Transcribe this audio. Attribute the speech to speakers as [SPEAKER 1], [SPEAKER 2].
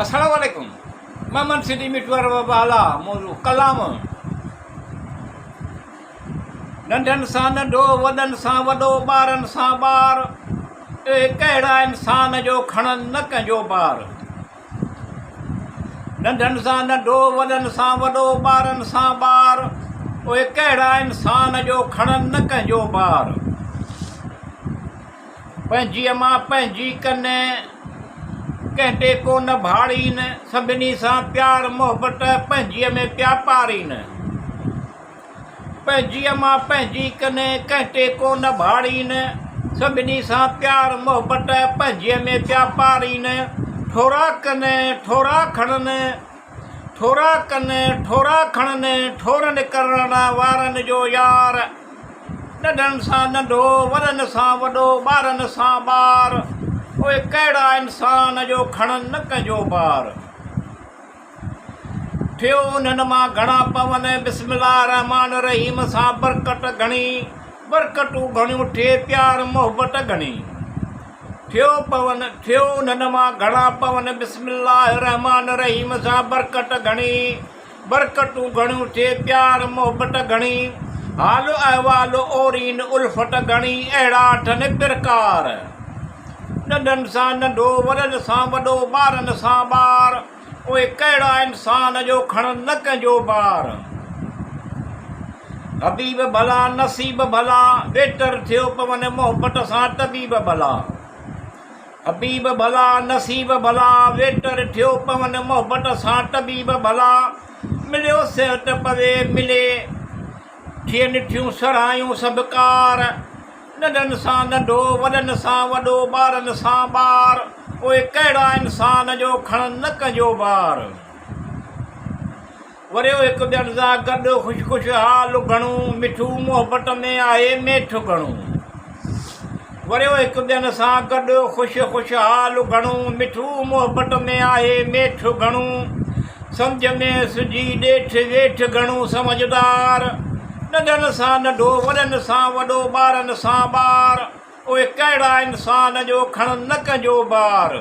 [SPEAKER 1] अस्सलाम वालेकुम। मैं सिटी मिटवर वाला मौजू कलाम। नंढनि सां नंढो, वॾनि सां वॾो, ॿारनि सां ॿार, कहिड़ा इंसान जो खणनि न कंहिंजो ॿार। नंढनि सां नंढो, वॾनि सां वॾो, ॿारनि सां ॿार, उहे कहिड़ा इंसान जो खणनि न कंहिंजो ॿार। पंहिंजीअ मां पंहिंजी कने कंहिं टेको न भाड़ीनि, सभिनी सां प्यार मोहबत पंहिंजीअ में पिया पारीनि। पंहिंजीअ मां पंहिंजी कने कंहिं टेको न भाड़ीनि, सभिनी सां प्यार मोहबत पंहिंजीअ में पिया पारीनि। ठोरा कने ठोरा खणनि, ठोरा कने ठोरा खणनि, ठोरनि करण वारनि जो यार। नंढनि सां नंढो, वॾनि सां वॾो, ॿारनि सां ॿार, उहे कहिड़ा इंसान जो खणनि न कंहिंजो ॿार। थियो उन्हनि मां घणा पवन, बिस्मिल्लाह रहमान रहीम सां बरकत घणी, बरकतूं घणियूं थिए प्यार मोहबत घणी। थियो उन्हनि मां घणा पवन, बिस्मिल्लाह रहमान रहीम सां बरकत घणी, बरकतूं घणियूं थिए प्यार मोहबत घणी। हाल अहवाल ओरीन उल्फत घणी, अहिड़ा अठनि प्रकार। नंढनि सां नंढो, वॾनि सां वॾो, ॿारनि सां ॿार, उहे कहिड़ा इंसान जो खणनि न कंहिंजो ॿार। हबीब भला नसीब भला, वेटर थियो पवन मोहबत सां तबीब भला। हबीब भला नसीब भला, वेटर थियो पवन मोहबत सां तबीब भला। मिलियो सिहत पवे मिले, थियनि थियूं सरायूं सभु कार। नंढनि सां नंढो, वॾनि सां वॾो, ॿारनि सां ॿार, उहे कहिड़ा इंसान जो खणनि न कंहिंजो ॿार। वरियो हिकु ॿियनि सां गॾु ख़ुशि ख़ुशहाल घणो, मिठू मोहबत में आहे मेठ घणो। वरियो हिकु ॿियनि सां गॾु ख़ुशि ख़ुशहाल घणो, मिठू मोहबत में आहे मेठ घणो। सम्झ में सुझी ॾेठ वेठ घणो समझदार। नंढनि सां नंढो, वॾनि सां वॾो, ॿारनि सां ॿार, उहे कहिड़ा इंसान जो खणनि न कंहिंजो ॿार।